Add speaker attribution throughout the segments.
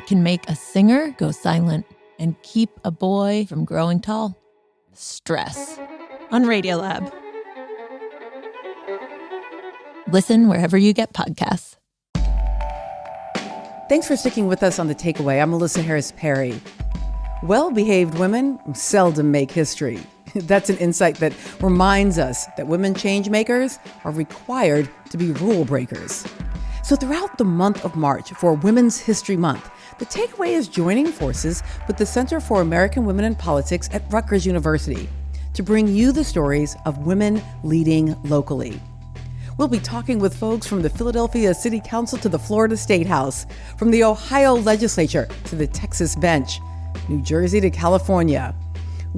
Speaker 1: It can make a singer go silent and keep a boy from growing tall. Stress. On Radiolab. Listen wherever you get podcasts.
Speaker 2: Thanks for sticking with us on The Takeaway. I'm Melissa Harris-Perry. Well-behaved women seldom make history. That's an insight that reminds us that women changemakers are required to be rule breakers. So throughout the month of March for Women's History Month, The Takeaway is joining forces with the Center for American Women in Politics at Rutgers University to bring you the stories of women leading locally. We'll be talking with folks from the Philadelphia City Council to the Florida State House, from the Ohio legislature to the Texas bench, New Jersey to California.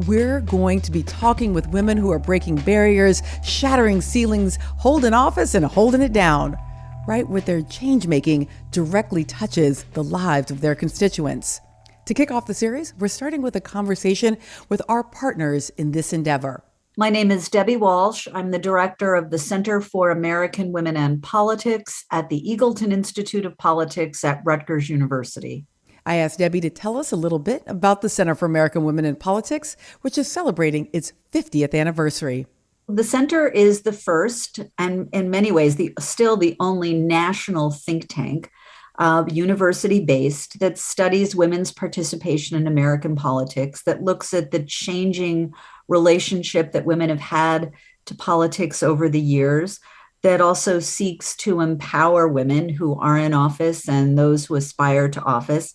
Speaker 2: We're going to be talking with women who are breaking barriers, shattering ceilings, holding office and holding it down, right where their change-making directly touches the lives of their constituents. To kick off the series, we're starting with a conversation with our partners in this endeavor.
Speaker 3: My name is Debbie Walsh. I'm the director of the Center for American Women and Politics at the Eagleton Institute of Politics at Rutgers University.
Speaker 2: I asked Debbie to tell us a little bit about the Center for American Women in Politics, which is celebrating its 50th anniversary.
Speaker 3: The center is the first, and in many ways, still the only national think tank, university-based, that studies women's participation in American politics, that looks at the changing relationship that women have had to politics over the years, that also seeks to empower women who are in office and those who aspire to office,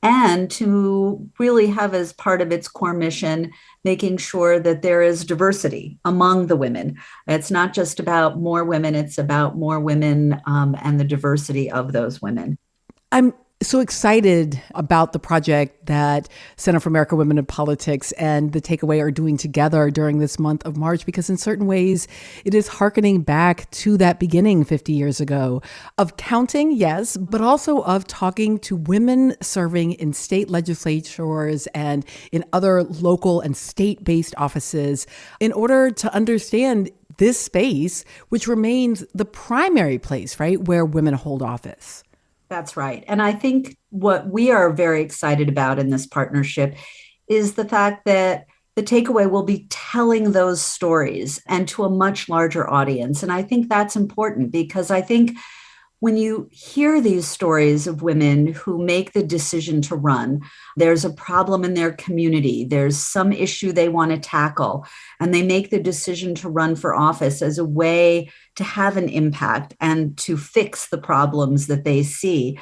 Speaker 3: and to really have as part of its core mission, making sure that there is diversity among the women. It's not just about more women, it's about more women and the diversity of those women.
Speaker 2: I'm so excited about the project that Center for American Women in Politics and The Takeaway are doing together during this month of March, because in certain ways, it is hearkening back to that beginning 50 years ago of counting, yes, but also of talking to women serving in state legislatures and in other local and state-based offices in order to understand this space, which remains the primary place, right, where women hold office.
Speaker 3: That's right. And I think what we are very excited about in this partnership is the fact that The Takeaway will be telling those stories and to a much larger audience. And I think that's important, because I think when you hear these stories of women who make the decision to run, there's a problem in their community, there's some issue they want to tackle, and they make the decision to run for office as a way to have an impact and to fix the problems that they see.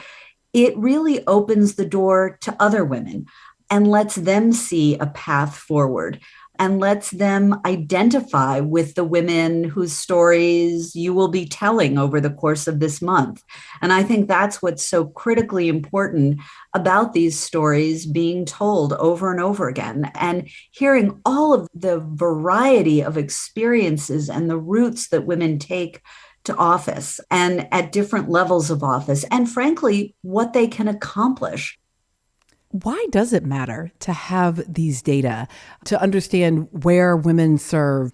Speaker 3: It really opens the door to other women and lets them see a path forward, and lets them identify with the women whose stories you will be telling over the course of this month. And I think that's what's so critically important about these stories being told over and over again, and hearing all of the variety of experiences and the routes that women take to office and at different levels of office, and frankly, what they can accomplish.
Speaker 2: Why does it matter to have these data to understand where women serve?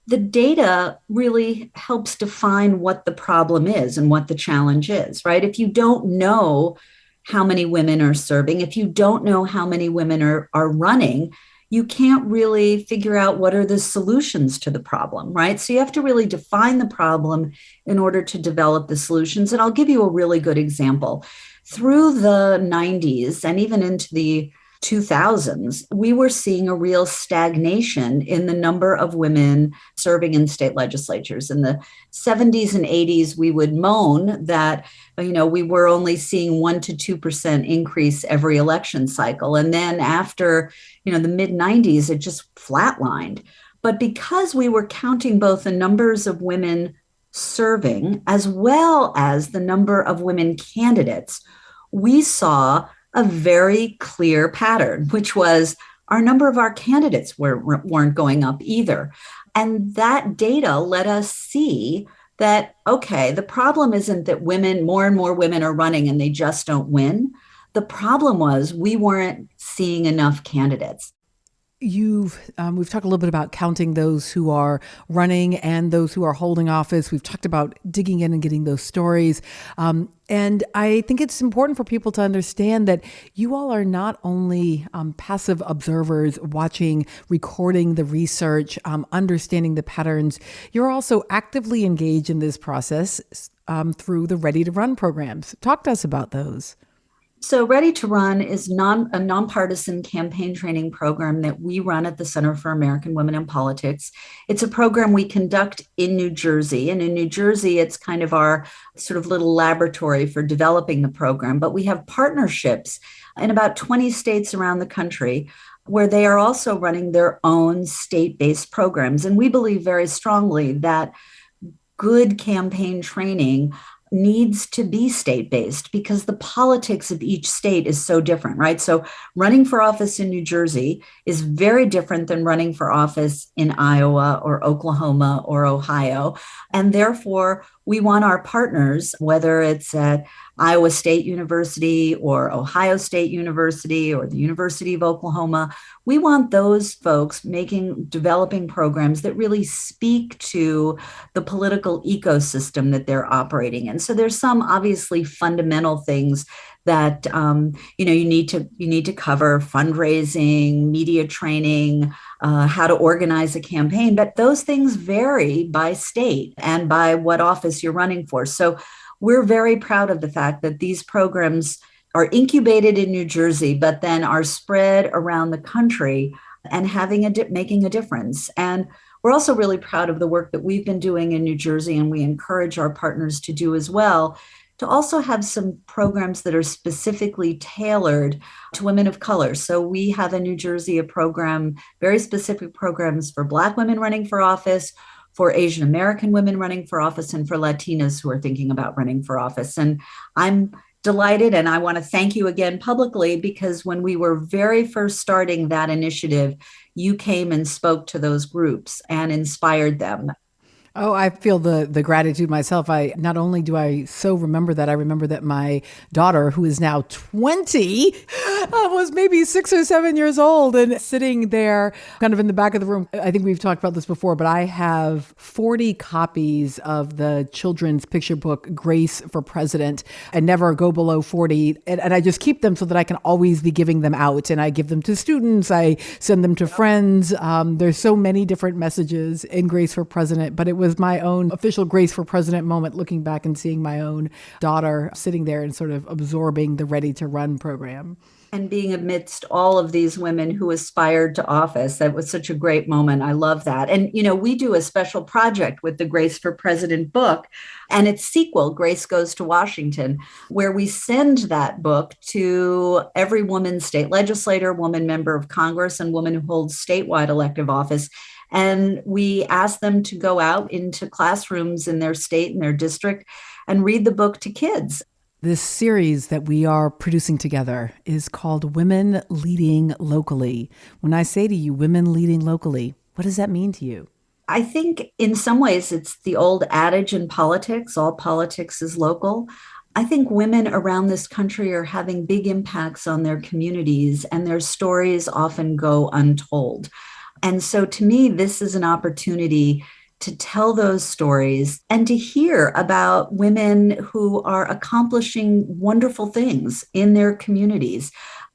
Speaker 3: The data really helps define what the problem is and what the challenge is, right? If you don't know how many women are serving, if you don't know how many women are running, you can't really figure out what are the solutions to the problem, right? So you have to really define the problem in order to develop the solutions. And I'll give you a really good example. Through the 90s and even into the 2000s, we were seeing a real stagnation in the number of women serving in state legislatures. In the 70s and 80s, we would moan that, we were only seeing 1% to 2% increase every election cycle. And then after, the mid 90s, it just flatlined. But because we were counting both the numbers of women serving as well as the number of women candidates, we saw a very clear pattern, which was our number of our candidates weren't going up either. And that data let us see that, okay, the problem isn't that more and more women are running and they just don't win. The problem was we weren't seeing enough candidates.
Speaker 2: We've talked a little bit about counting those who are running and those who are holding office. We've talked about digging in and getting those stories. And I think it's important for people to understand that you all are not only passive observers watching, recording the research, understanding the patterns. You're also actively engaged in this process through the Ready to Run programs. Talk to us about those.
Speaker 3: So Ready to Run is a nonpartisan campaign training program that we run at the Center for American Women in Politics. It's a program we conduct in New Jersey. And in New Jersey, it's kind of our sort of little laboratory for developing the program. But we have partnerships in about 20 states around the country where they are also running their own state-based programs. And we believe very strongly that good campaign training needs to be state-based because the politics of each state is so different, right? So running for office in New Jersey is very different than running for office in Iowa or Oklahoma or Ohio. And therefore, we want our partners, whether it's at Iowa State University or Ohio State University or the University of Oklahoma, we want those folks developing programs that really speak to the political ecosystem that they're operating in. So there's some obviously fundamental things that you need to cover: fundraising, media training, how to organize a campaign. But those things vary by state and by what office you're running for. So we're very proud of the fact that these programs are incubated in New Jersey, but then are spread around the country and making a difference. And we're also really proud of the work that we've been doing in New Jersey, and we encourage our partners to do as well, to also have some programs that are specifically tailored to women of color. So we have in New Jersey a program, very specific programs for Black women running for office, for Asian American women running for office, and for Latinas who are thinking about running for office. And I'm delighted, and I want to thank you again publicly, because when we were very first starting that initiative, you came and spoke to those groups and inspired them.
Speaker 2: Oh, I feel the gratitude myself. Not only do I so remember that, I remember that my daughter, who is now 20, was maybe 6 or 7 years old and sitting there kind of in the back of the room. I think we've talked about this before, but I have 40 copies of the children's picture book, Grace for President, and never go below 40. And I just keep them so that I can always be giving them out. And I give them to students. I send them to friends. There's so many different messages in Grace for President, but it was my own official Grace for President moment, looking back and seeing my own daughter sitting there and sort of absorbing the Ready to Run program.
Speaker 3: And being amidst all of these women who aspired to office. That was such a great moment. I love that. And, we do a special project with the Grace for President book and its sequel, Grace Goes to Washington, where we send that book to every woman state legislator, woman member of Congress, and woman who holds statewide elective office. And we ask them to go out into classrooms in their state and their district and read the book to kids.
Speaker 2: This series that we are producing together is called Women Leading Locally. When I say to you, women leading locally, what does that mean to you?
Speaker 3: I think in some ways it's the old adage in politics, all politics is local. I think women around this country are having big impacts on their communities, and their stories often go untold. And so to me, this is an opportunity to tell those stories and to hear about women who are accomplishing wonderful things in their communities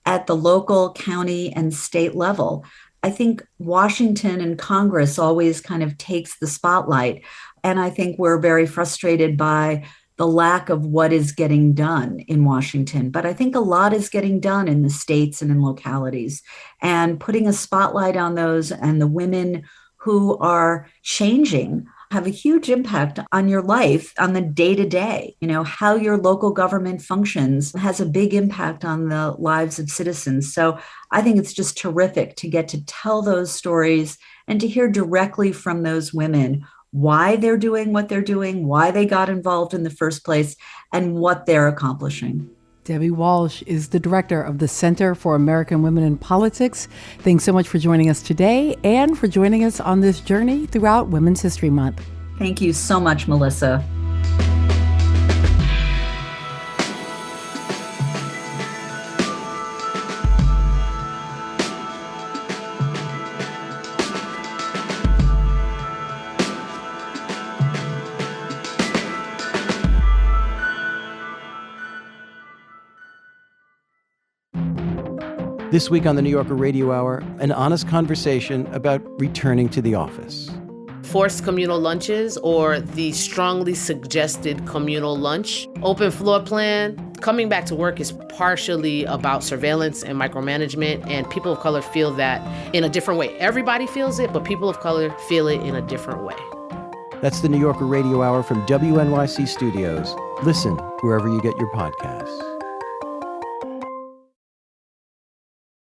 Speaker 3: at the local, county, and state level. I think Washington and Congress always kind of takes the spotlight. And I think we're very frustrated by the lack of what is getting done in Washington. But I think a lot is getting done in the states and in localities. And putting a spotlight on those and the women who are changing have a huge impact on your life, on the day-to-day. How your local government functions has a big impact on the lives of citizens. So I think it's just terrific to get to tell those stories and to hear directly from those women why they're doing what they're doing, why they got involved in the first place, and what they're accomplishing.
Speaker 2: Debbie Walsh is the director of the Center for American Women in Politics. Thanks so much for joining us today and for joining us on this journey throughout Women's History Month.
Speaker 3: Thank you so much, Melissa.
Speaker 4: This week on the New Yorker Radio Hour, an honest conversation about returning to the office.
Speaker 5: Forced communal lunches or the strongly suggested communal lunch, open floor plan. Coming back to work is partially about surveillance and micromanagement, and people of color feel that in a different way. Everybody feels it, but people of color feel it in a different way.
Speaker 4: That's the New Yorker Radio Hour from WNYC Studios. Listen wherever you get your podcasts.